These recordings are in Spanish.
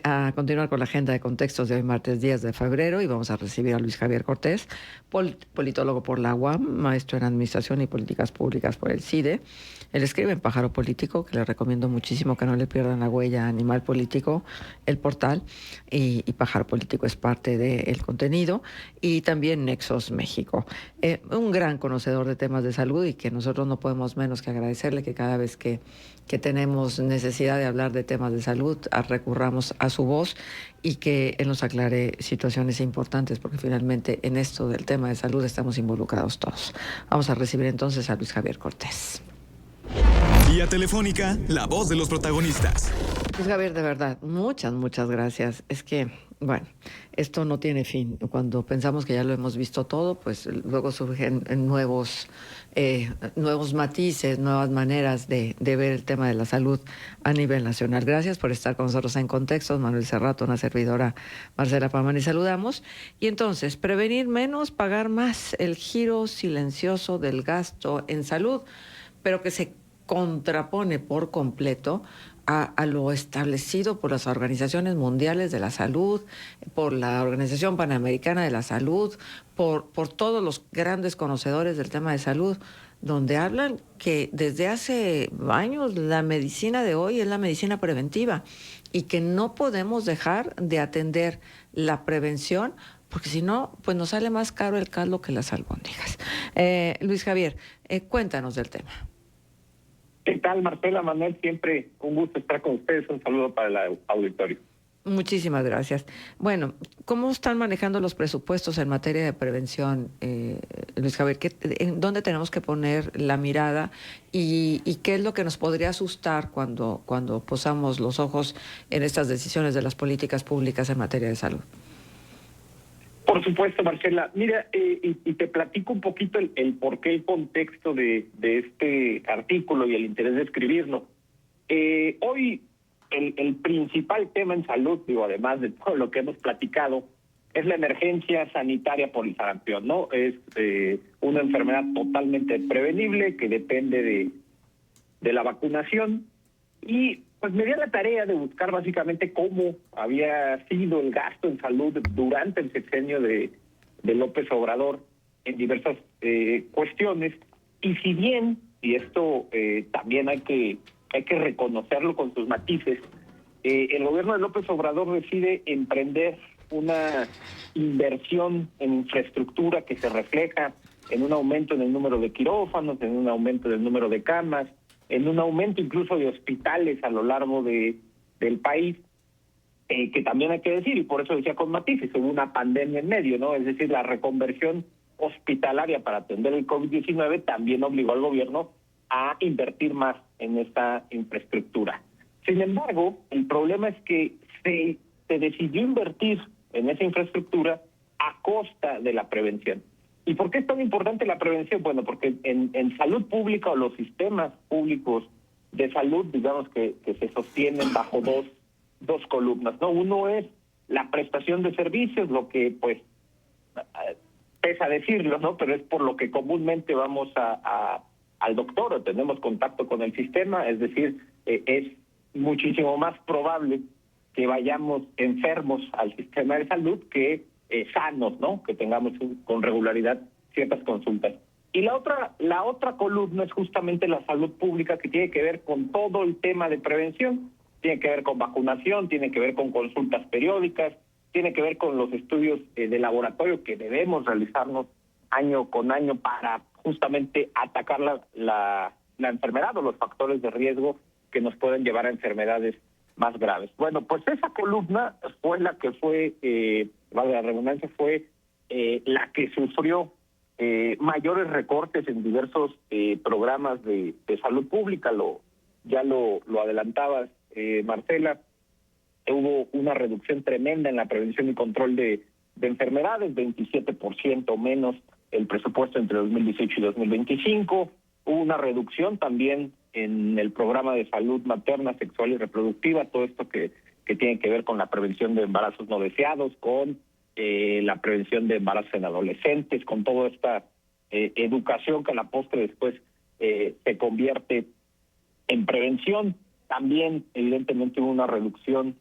A continuar con la agenda de contextos de hoy, martes 10 de febrero, y vamos a recibir a Luis Javier Cortés, politólogo por la UAM, maestro en Administración y Políticas Públicas por el CIDE. Él escribe en Pájaro Político, que le recomiendo muchísimo que no le pierdan la huella a Animal Político, el portal, y Pájaro Político es parte del contenido, y también Nexos México. Un gran conocedor de temas de salud y que nosotros no podemos menos que agradecerle que cada vez que tenemos necesidad de hablar de temas de salud, recurramos a su voz y que él nos aclare situaciones importantes, porque finalmente en esto del tema de salud estamos involucrados todos. Vamos a recibir entonces a Luis Javier Cortés. Vía telefónica, la voz de los protagonistas. Luis Javier, de verdad, muchas gracias. Es que, bueno, esto no tiene fin. Cuando pensamos que ya lo hemos visto todo, pues luego surgen nuevos matices, nuevas maneras de ver el tema de la salud a nivel nacional. Gracias por estar con nosotros en Contextos. Manuel Cerrato, una servidora, Marcela Pamani, saludamos. Y entonces, prevenir menos, pagar más, el giro silencioso del gasto en salud, pero que se contrapone por completo a lo establecido por las organizaciones mundiales de la salud, por la Organización Panamericana de la Salud, por todos los grandes conocedores del tema de salud, donde hablan que desde hace años la medicina de hoy es la medicina preventiva y que no podemos dejar de atender la prevención, porque si no, pues nos sale más caro el caldo que las albóndigas. Luis Javier, cuéntanos del tema. ¿Qué tal, Marcela, Manuel? Siempre un gusto estar con ustedes. Un saludo para el auditorio. Muchísimas gracias. Bueno, ¿cómo están manejando los presupuestos en materia de prevención, Luis Javier? ¿En dónde tenemos que poner la mirada y qué es lo que nos podría asustar cuando posamos los ojos en estas decisiones de las políticas públicas en materia de salud? Por supuesto, Marcela. Mira, y te platico un poquito el porqué, el contexto de este artículo y el interés de escribirlo. Hoy el principal tema en salud, digo, además de todo lo que hemos platicado, es la emergencia sanitaria por el sarampión, ¿no? Es una enfermedad totalmente prevenible que depende de la vacunación. Y pues me di a la tarea de buscar básicamente cómo había sido el gasto en salud durante el sexenio de López Obrador en diversas cuestiones. Y si bien, y esto también hay que reconocerlo con sus matices, el gobierno de López Obrador decide emprender una inversión en infraestructura que se refleja en un aumento en el número de quirófanos, en un aumento del número de camas, en un aumento incluso de hospitales a lo largo del país, que también hay que decir, y por eso decía con matices, hubo una pandemia en medio, ¿no? Es decir, la reconversión hospitalaria para atender el COVID-19 también obligó al gobierno a invertir más en esta infraestructura. Sin embargo, el problema es que se decidió invertir en esa infraestructura a costa de la prevención. ¿Y por qué es tan importante la prevención? Bueno, porque en salud pública o los sistemas públicos de salud, digamos que se sostienen bajo dos columnas, ¿no? Uno es la prestación de servicios, lo que pues pesa decirlo, ¿no? Pero es por lo que comúnmente vamos al doctor o tenemos contacto con el sistema, es decir, es muchísimo más probable que vayamos enfermos al sistema de salud que sanos, ¿no? Que tengamos con regularidad ciertas consultas. Y la otra columna es justamente la salud pública, que tiene que ver con todo el tema de prevención, tiene que ver con vacunación, tiene que ver con consultas periódicas, tiene que ver con los estudios de laboratorio que debemos realizarnos año con año para justamente atacar la enfermedad o los factores de riesgo que nos pueden llevar a enfermedades más graves. Bueno, pues esa columna fue la que fue, valga la redundancia, fue la que sufrió mayores recortes en diversos programas de salud pública. Ya lo adelantabas, Marcela. Hubo una reducción tremenda en la prevención y control de enfermedades, 27% menos el presupuesto entre 2018 y 2025. Hubo una reducción también en el programa de salud materna, sexual y reproductiva, todo esto que tiene que ver con la prevención de embarazos no deseados, con la prevención de embarazos en adolescentes, con toda esta educación que a la postre después se convierte en prevención. También, evidentemente, hubo una reducción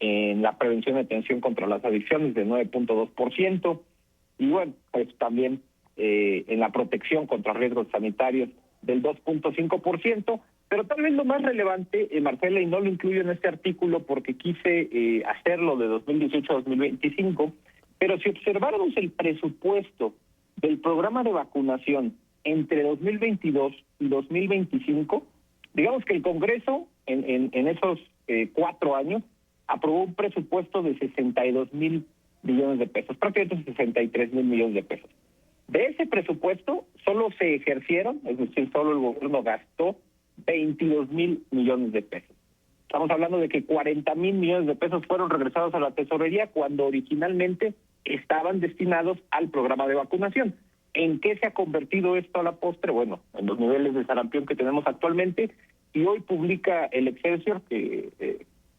en la prevención y atención contra las adicciones de 9.2%, y bueno, pues también en la protección contra riesgos sanitarios del 2.5%, pero tal vez lo más relevante, Marcela, y no lo incluyo en este artículo porque quise hacerlo de 2018 a 2025, pero si observáramos el presupuesto del programa de vacunación entre 2022 y 2025, digamos que el Congreso en esos 4 años aprobó un presupuesto de 62,000 millones de pesos, prácticamente 63,000 millones de pesos. De ese presupuesto solo se ejercieron, es decir, solo el gobierno gastó 22,000 millones de pesos. Estamos hablando de que 40,000 millones de pesos fueron regresados a la tesorería cuando originalmente estaban destinados al programa de vacunación. ¿En qué se ha convertido esto a la postre? Bueno, en los niveles de sarampión que tenemos actualmente, y hoy publica el Excelsior, que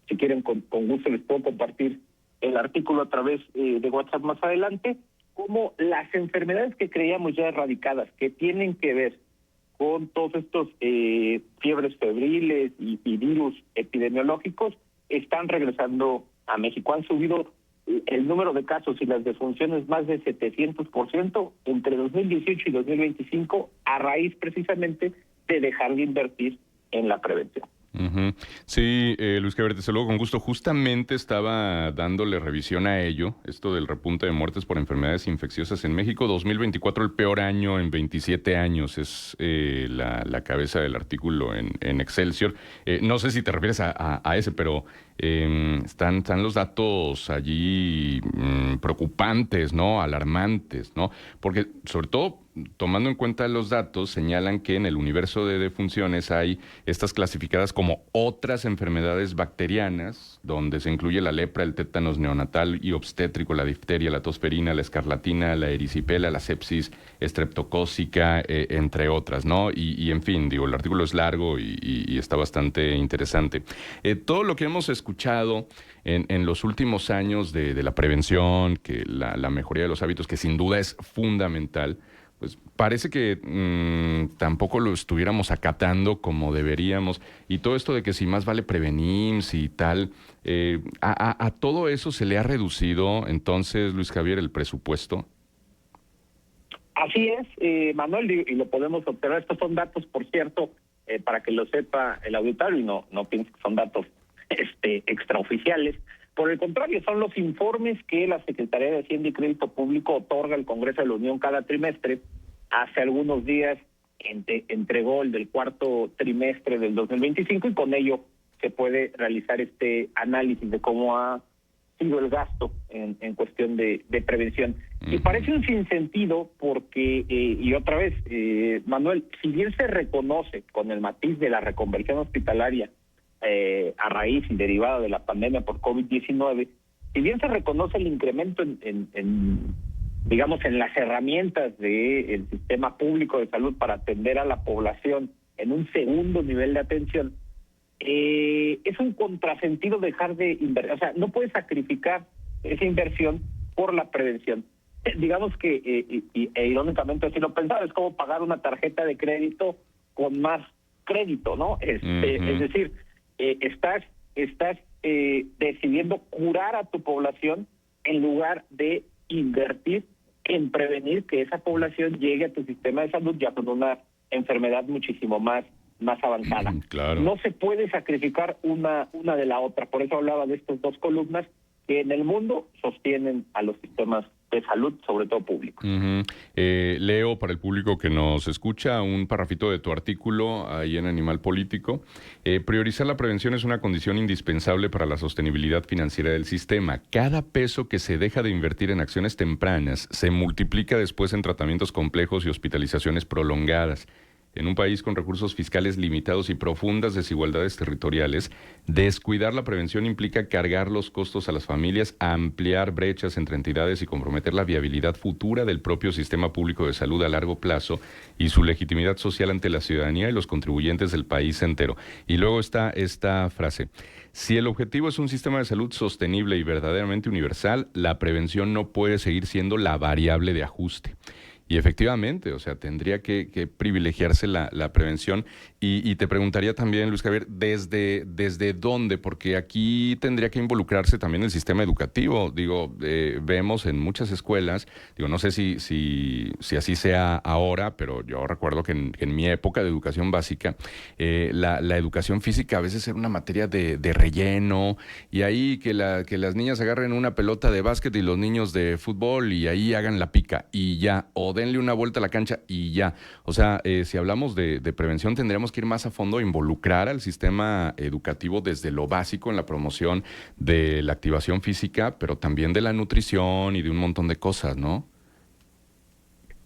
si quieren con gusto les puedo compartir el artículo a través de WhatsApp más adelante, como las enfermedades que creíamos ya erradicadas, que tienen que ver con todos estos fiebres febriles y virus epidemiológicos, están regresando a México. Han subido el número de casos y las defunciones más de 700% entre 2018 y 2025, a raíz precisamente de dejar de invertir en la prevención. Uh-huh. Sí, Luis Javier, desde luego, con gusto. Justamente estaba dándole revisión a ello, esto del repunte de muertes por enfermedades infecciosas en México. 2024, el peor año en 27 años, es la cabeza del artículo en Excelsior. No sé si te refieres a ese, pero están los datos allí preocupantes, ¿no? Alarmantes, ¿no? Porque, sobre todo, tomando en cuenta los datos, señalan que en el universo de defunciones hay estas clasificadas como otras enfermedades bacterianas, donde se incluye la lepra, el tétanos neonatal y obstétrico, la difteria, la tosferina, la escarlatina, la erisipela, la sepsis estreptocócica, entre otras, ¿no? Y en fin, digo, el artículo es largo y está bastante interesante. Todo lo que hemos escuchado en los últimos años de la prevención, que la mejoría de los hábitos, que sin duda es fundamental, pues parece que tampoco lo estuviéramos acatando como deberíamos. Y todo esto de que si más vale prevenir, si tal, a todo eso se le ha reducido, entonces, Luis Javier, el presupuesto. Así es, Manuel, y lo podemos observar. Estos son datos, por cierto, para que lo sepa el auditorio, y no piensen que son datos extraoficiales. Por el contrario, son los informes que la Secretaría de Hacienda y Crédito Público otorga al Congreso de la Unión cada trimestre. Hace algunos días entregó el del cuarto trimestre del 2025 y con ello se puede realizar este análisis de cómo ha sido el gasto en cuestión de prevención. Y parece un sinsentido porque, y otra vez, Manuel, si bien se reconoce con el matiz de la reconversión hospitalaria a raíz y derivada de la pandemia por COVID-19, si bien se reconoce el incremento digamos, en las herramientas del sistema público de salud para atender a la población en un segundo nivel de atención, es un contrasentido dejar de invertir. O sea, no puedes sacrificar esa inversión por la prevención. Digamos que, irónicamente así lo pensaba, es como pagar una tarjeta de crédito con más crédito, ¿no? Es decir, estás decidiendo curar a tu población en lugar de invertir en prevenir que esa población llegue a tu sistema de salud ya con una enfermedad muchísimo más avanzada. Claro. No se puede sacrificar una de la otra. Por eso hablaba de estas dos columnas que en el mundo sostienen a los sistemas de salud, sobre todo públicos. Leo para el público que nos escucha un parrafito de tu artículo ahí en Animal Político. Priorizar la prevención es una condición indispensable para la sostenibilidad financiera del sistema. Cada peso que se deja de invertir en acciones tempranas se multiplica después en tratamientos complejos y hospitalizaciones prolongadas. En un país con recursos fiscales limitados y profundas desigualdades territoriales, descuidar la prevención implica cargar los costos a las familias, ampliar brechas entre entidades y comprometer la viabilidad futura del propio sistema público de salud a largo plazo y su legitimidad social ante la ciudadanía y los contribuyentes del país entero. Y luego está esta frase: si el objetivo es un sistema de salud sostenible y verdaderamente universal, la prevención no puede seguir siendo la variable de ajuste. Y efectivamente, o sea, tendría que privilegiarse la prevención. Y te preguntaría también, Luis Javier, ¿desde dónde? Porque aquí tendría que involucrarse también el sistema educativo. Digo, vemos en muchas escuelas, digo, no sé si así sea ahora, pero yo recuerdo que en mi época de educación básica, la educación física a veces era una materia de relleno, y ahí que las niñas agarren una pelota de básquet y los niños de fútbol y ahí hagan la pica y ya, o denle una vuelta a la cancha y ya. O sea, si hablamos de prevención, tendríamos que ir más a fondo, involucrar al sistema educativo desde lo básico en la promoción de la activación física, pero también de la nutrición y de un montón de cosas, ¿no?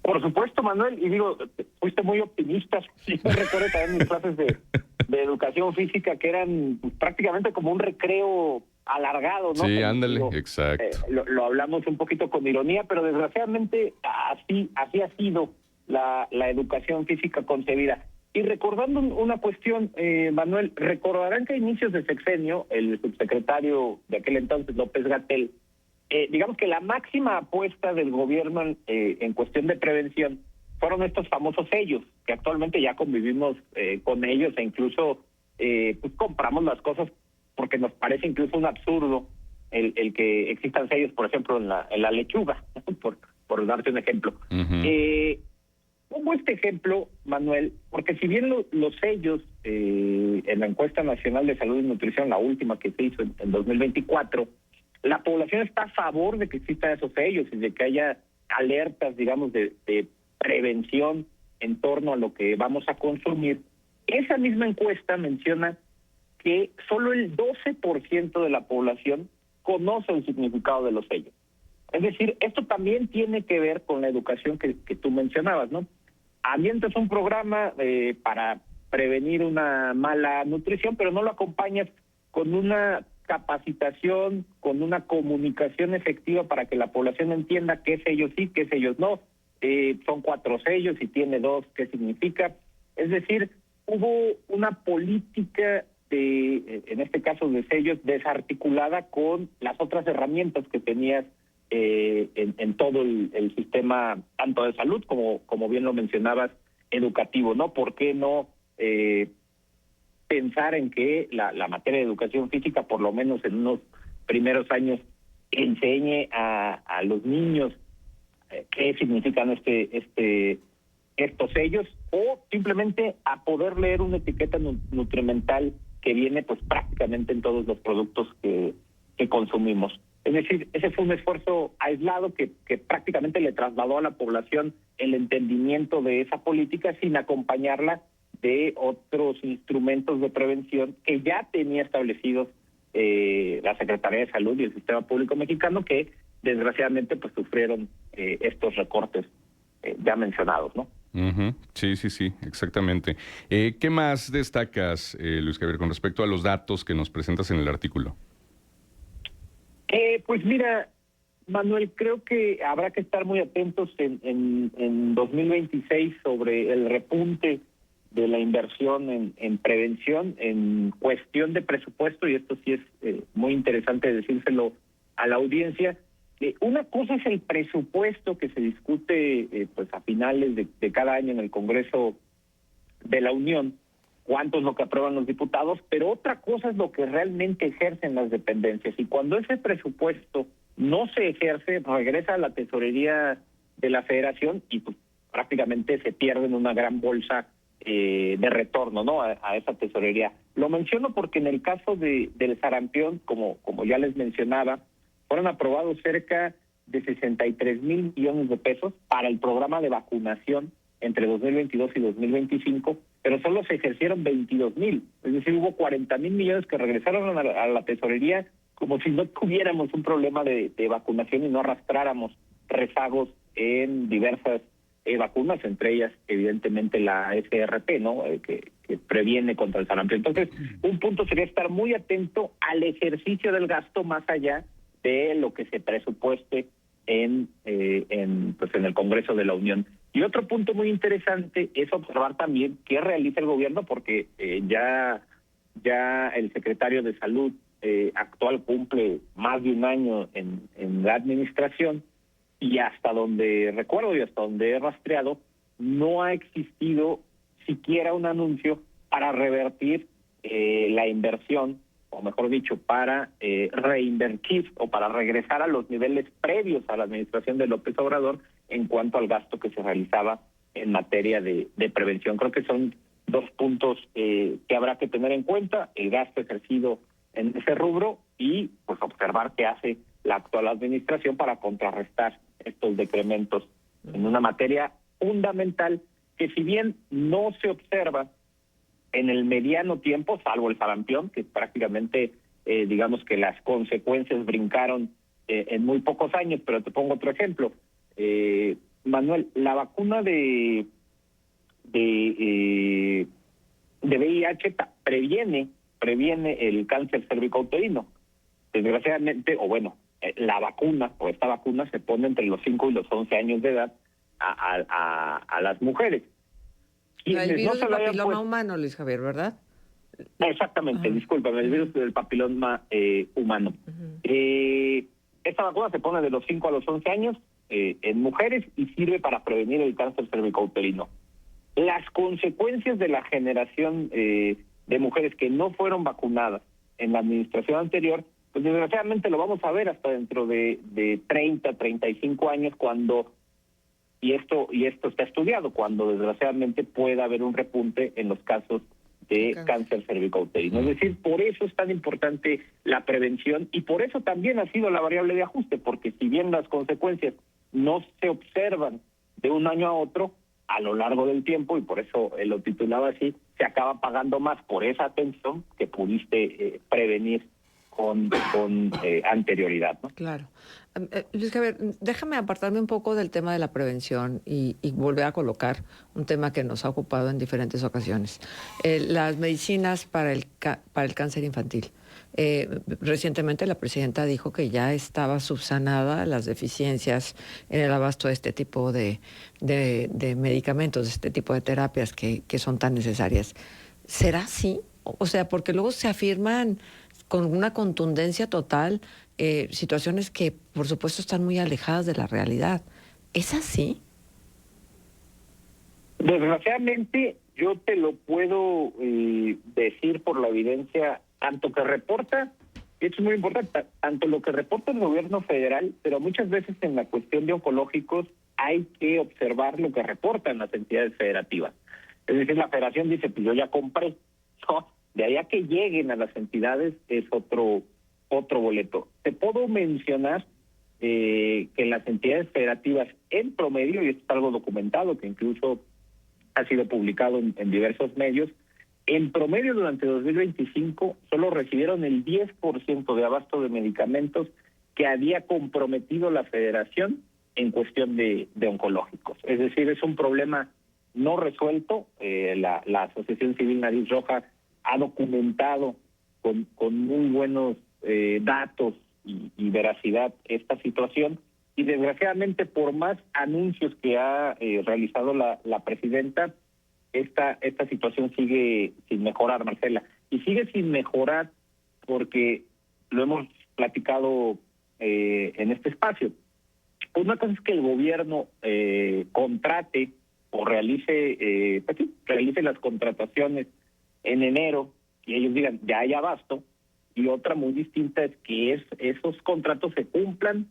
Por supuesto, Manuel, y digo, fuiste muy optimista. Sí, yo recuerdo también mis clases de educación física que eran pues, prácticamente como un recreo alargado, ¿no? Sí, Que, ándale, digo, exacto. lo hablamos un poquito con ironía, pero desgraciadamente así ha sido la educación física concebida. Y recordando una cuestión, Manuel, recordarán que a inicios de sexenio, el subsecretario de aquel entonces, López-Gatell, digamos que la máxima apuesta del gobierno en cuestión de prevención fueron estos famosos sellos, que actualmente ya convivimos con ellos e incluso pues compramos las cosas porque nos parece incluso un absurdo el que existan sellos, por ejemplo, en la lechuga, por darte un ejemplo. Uh-huh. Pongo este ejemplo, Manuel, porque si bien los sellos en la encuesta nacional de salud y nutrición, la última que se hizo en 2024, la población está a favor de que existan esos sellos y de que haya alertas, digamos, de prevención en torno a lo que vamos a consumir. Esa misma encuesta menciona que solo el 12% de la población conoce el significado de los sellos. Es decir, esto también tiene que ver con la educación que tú mencionabas, ¿no? Avientas un programa para prevenir una mala nutrición, pero no lo acompañas con una capacitación, con una comunicación efectiva para que la población entienda qué sellos sí, qué sellos no. Son 4 sellos y tiene 2, ¿qué significa? Es decir, hubo una política en este caso de sellos, desarticulada con las otras herramientas que tenías en todo el sistema, tanto de salud como bien lo mencionabas, educativo, ¿no? ¿Por qué no pensar en que la materia de educación física, por lo menos en unos primeros años, enseñe a los niños qué significan estos sellos, o simplemente a poder leer una etiqueta nutrimental que viene pues prácticamente en todos los productos que consumimos? Es decir, ese fue un esfuerzo aislado que prácticamente le trasladó a la población el entendimiento de esa política sin acompañarla de otros instrumentos de prevención que ya tenía establecidos la Secretaría de Salud y el Sistema Público Mexicano, que desgraciadamente pues sufrieron estos recortes ya mencionados, ¿no? Uh-huh. Sí, exactamente. ¿Qué más destacas, Luis Javier, con respecto a los datos que nos presentas en el artículo? Pues mira, Manuel, creo que habrá que estar muy atentos en 2026 sobre el repunte de la inversión en prevención, en cuestión de presupuesto, y esto sí es muy interesante decírselo a la audiencia. Una cosa es el presupuesto que se discute pues a finales de cada año en el Congreso de la Unión, cuánto es lo que aprueban los diputados, pero otra cosa es lo que realmente ejercen las dependencias. Y cuando ese presupuesto no se ejerce, regresa a la tesorería de la Federación y pues, prácticamente se pierde en una gran bolsa de retorno, ¿no? A esa tesorería. Lo menciono porque en el caso del sarampión, como ya les mencionaba, fueron aprobados cerca de 63 mil millones de pesos para el programa de vacunación entre 2022 y 2025, pero solo se ejercieron 22 mil. Es decir, hubo 40 mil millones que regresaron a la tesorería como si no tuviéramos un problema de vacunación y no arrastráramos rezagos en diversas vacunas, entre ellas evidentemente la SRP, ¿no? Que previene contra el sarampión. Entonces, un punto sería estar muy atento al ejercicio del gasto más allá de lo que se presupueste en el Congreso de la Unión. Y otro punto muy interesante es observar también qué realiza el gobierno, porque ya el secretario de Salud actual cumple más de un año en la administración, y hasta donde recuerdo y hasta donde he rastreado, no ha existido siquiera un anuncio para revertir la inversión, o mejor dicho, para reinvertir o para regresar a los niveles previos a la administración de López Obrador en cuanto al gasto que se realizaba en materia de prevención. Creo que son dos puntos que habrá que tener en cuenta: el gasto ejercido en ese rubro y pues observar qué hace la actual administración para contrarrestar estos decrementos en una materia fundamental que, si bien no se observa en el mediano tiempo, salvo el sarampión, que prácticamente digamos que las consecuencias brincaron en muy pocos años, pero te pongo otro ejemplo. Manuel, la vacuna de VIH previene el cáncer cervicouterino. Desgraciadamente, o bueno, la vacuna o esta vacuna se pone entre los 5 y los 11 años de edad a las mujeres. El virus del papiloma humano, Luis Javier, ¿verdad? Exactamente, discúlpame, el virus del papiloma humano. Esta vacuna se pone de los 5 a los 11 años en mujeres y sirve para prevenir el cáncer cervicouterino. Las consecuencias de la generación de mujeres que no fueron vacunadas en la administración anterior, pues desgraciadamente lo vamos a ver hasta dentro de 30, 35 años, cuando, y esto está estudiado, cuando desgraciadamente pueda haber un repunte en los casos de cáncer cervicouterino. Es decir, por eso es tan importante la prevención y por eso también ha sido la variable de ajuste, porque si bien las consecuencias no se observan de un año a otro, a lo largo del tiempo, y por eso lo titulaba así, se acaba pagando más por esa atención que pudiste prevenir con anterioridad, ¿no? Claro. Luis Javier, déjame apartarme un poco del tema de la prevención y volver a colocar un tema que nos ha ocupado en diferentes ocasiones. Las medicinas para el cáncer infantil. Recientemente la presidenta dijo que ya estaba subsanada las deficiencias en el abasto de este tipo de medicamentos, de este tipo de terapias que son tan necesarias. ¿Será así? O sea, porque luego se afirman con una contundencia total situaciones que, por supuesto, están muy alejadas de la realidad. ¿Es así? Desgraciadamente, yo te lo puedo decir por la evidencia, tanto que reporta, y esto es muy importante, tanto lo que reporta el gobierno federal, pero muchas veces en la cuestión de oncológicos hay que observar lo que reportan las entidades federativas. Es decir, la federación dice, pues yo ya compré, ¿no? De ahí a que lleguen a las entidades es otro boleto. Te puedo mencionar que las entidades federativas en promedio, y esto es algo documentado que incluso ha sido publicado en diversos medios, en promedio durante 2025 solo recibieron el 10% de abasto de medicamentos que había comprometido la federación en cuestión de oncológicos. Es decir, es un problema no resuelto. La Asociación Civil Nariz Roja ha documentado con muy buenos datos y veracidad esta situación, y desgraciadamente, por más anuncios que ha realizado la presidenta, esta situación sigue sin mejorar, Marcela, y sigue sin mejorar porque lo hemos platicado en este espacio. Una cosa es que el gobierno contrate o realice las contrataciones en enero y ellos digan ya hay abasto, y otra muy distinta es que esos contratos se cumplan,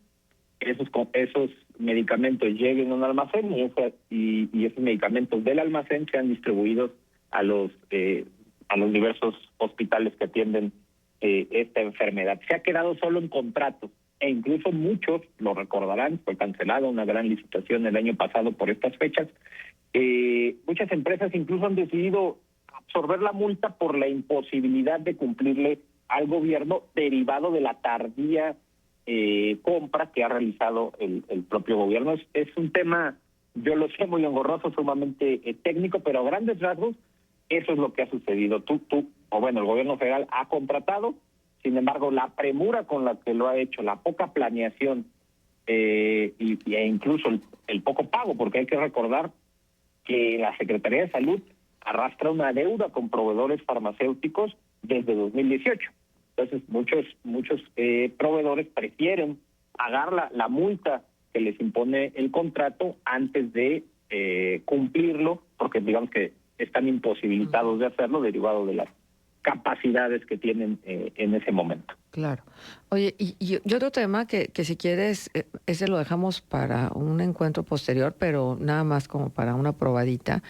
esos medicamentos lleguen a un almacén y esos medicamentos del almacén sean distribuidos a los diversos hospitales que atienden esta enfermedad. Se ha quedado solo en contratos, e incluso muchos, lo recordarán, fue cancelada una gran licitación el año pasado por estas fechas. Muchas empresas incluso han decidido absorber la multa por la imposibilidad de cumplirle al gobierno, derivado de la tardía compra que ha realizado el propio gobierno. Es un tema, yo lo sé, muy engorroso, sumamente técnico, pero a grandes rasgos eso es lo que ha sucedido. El gobierno federal ha contratado, sin embargo, la premura con la que lo ha hecho, la poca planeación e incluso el poco pago, porque hay que recordar que la Secretaría de Salud arrastra una deuda con proveedores farmacéuticos desde 2018. Entonces, muchos proveedores prefieren pagar la multa que les impone el contrato antes de cumplirlo, porque digamos que están imposibilitados de hacerlo derivado de las capacidades que tienen en ese momento. Claro. Oye, y otro tema que si quieres, ese lo dejamos para un encuentro posterior, pero nada más como para una probadita.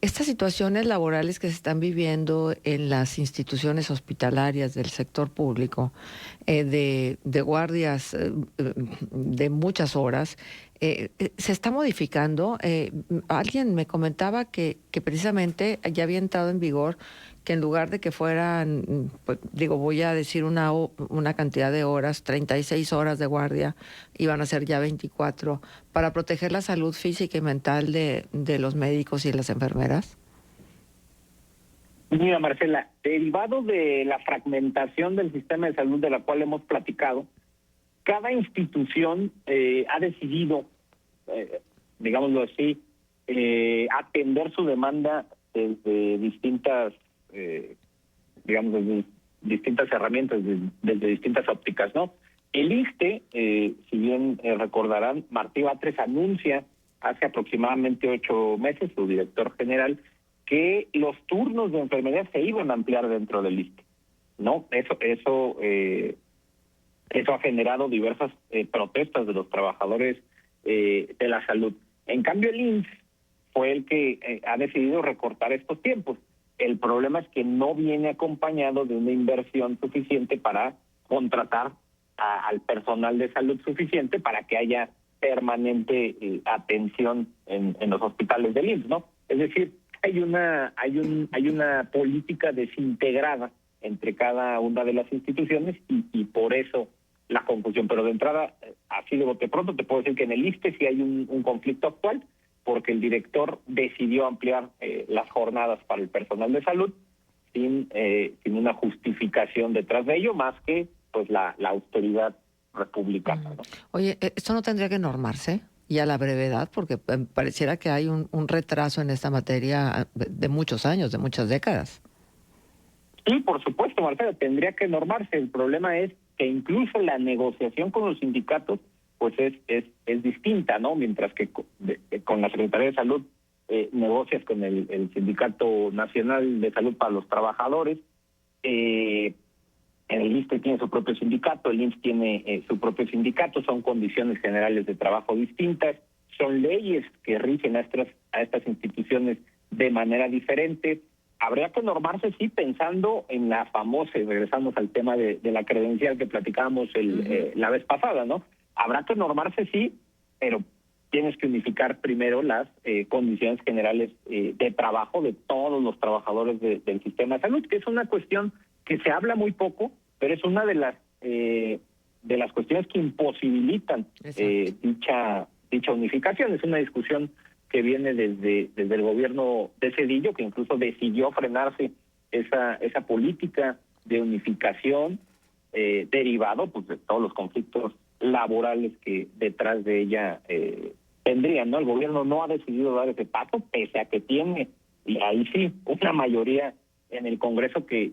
Estas situaciones laborales que se están viviendo en las instituciones hospitalarias del sector público, de guardias de muchas horas, se está modificando. Alguien me comentaba que precisamente ya había entrado en vigor que en lugar de que fueran, pues, voy a decir una cantidad de horas, 36 horas de guardia, iban a ser ya 24, para proteger la salud física y mental de los médicos y las enfermeras. Mira, Marcela, derivado de la fragmentación del sistema de salud de la cual hemos platicado, cada institución ha decidido, digámoslo así, atender su demanda desde distintas desde distintas herramientas, desde distintas ópticas, ¿no? El ISSSTE, si bien recordarán, Martí Batres anuncia hace aproximadamente 8 meses, su director general, que los turnos de enfermería se iban a ampliar dentro del ISSSTE, ¿no? Eso ha generado diversas protestas de los trabajadores de la salud. En cambio, el IMSS fue el que ha decidido recortar estos tiempos. El problema es que no viene acompañado de una inversión suficiente para contratar al personal de salud suficiente para que haya permanente atención en los hospitales del IMSS, ¿no? Es decir, hay una política desintegrada entre cada una de las instituciones y por eso la confusión. Pero de entrada, así de bote pronto, te puedo decir que en el ISSSTE sí hay un conflicto actual, porque el director decidió ampliar las jornadas para el personal de salud sin una justificación detrás de ello, más que pues la autoridad republicana, ¿no? Oye, ¿esto no tendría que normarse y a la brevedad? Porque pareciera que hay un retraso en esta materia de muchos años, de muchas décadas. Sí, por supuesto, Marcela, tendría que normarse. El problema es que incluso la negociación con los sindicatos pues es distinta, ¿no? Mientras que con la Secretaría de Salud negocias con el Sindicato Nacional de Salud para los Trabajadores, el ISSSTE tiene su propio sindicato, el IMSS tiene su propio sindicato, son condiciones generales de trabajo distintas, son leyes que rigen a estas instituciones de manera diferente. Habría que normarse, sí, pensando en la famosa, y regresamos al tema de la credencial que platicábamos la vez pasada, ¿no? Habrá que normarse, sí, pero tienes que unificar primero las condiciones generales de trabajo de todos los trabajadores del sistema de salud, que es una cuestión que se habla muy poco, pero es una de las cuestiones que imposibilitan dicha unificación. Es una discusión que viene desde el gobierno de Zedillo, que incluso decidió frenarse esa política de unificación derivado pues de todos los conflictos laborales que detrás de ella tendrían, ¿no? El gobierno no ha decidido dar ese paso, pese a que tiene, y ahí sí, una mayoría en el Congreso que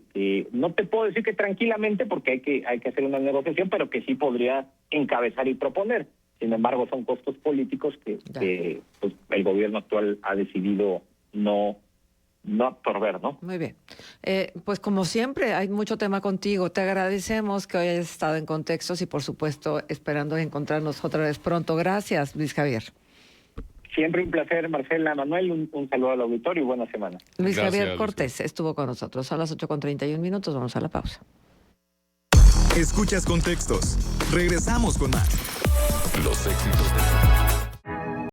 no te puedo decir que tranquilamente, porque hay que hacer una negociación, pero que sí podría encabezar y proponer. Sin embargo, son costos políticos que pues, el gobierno actual ha decidido no absorber, ¿no? Muy bien. Pues como siempre, hay mucho tema contigo. Te agradecemos que hoy hayas estado en Contextos y, por supuesto, esperando encontrarnos otra vez pronto. Gracias, Luis Javier. Siempre un placer, Marcela. Manuel, un saludo al auditorio y buena semana. Luis Gracias, Javier Cortés estuvo con nosotros. Son las 8:31. Vamos a la pausa. Escuchas Contextos. Regresamos con más. Los éxitos de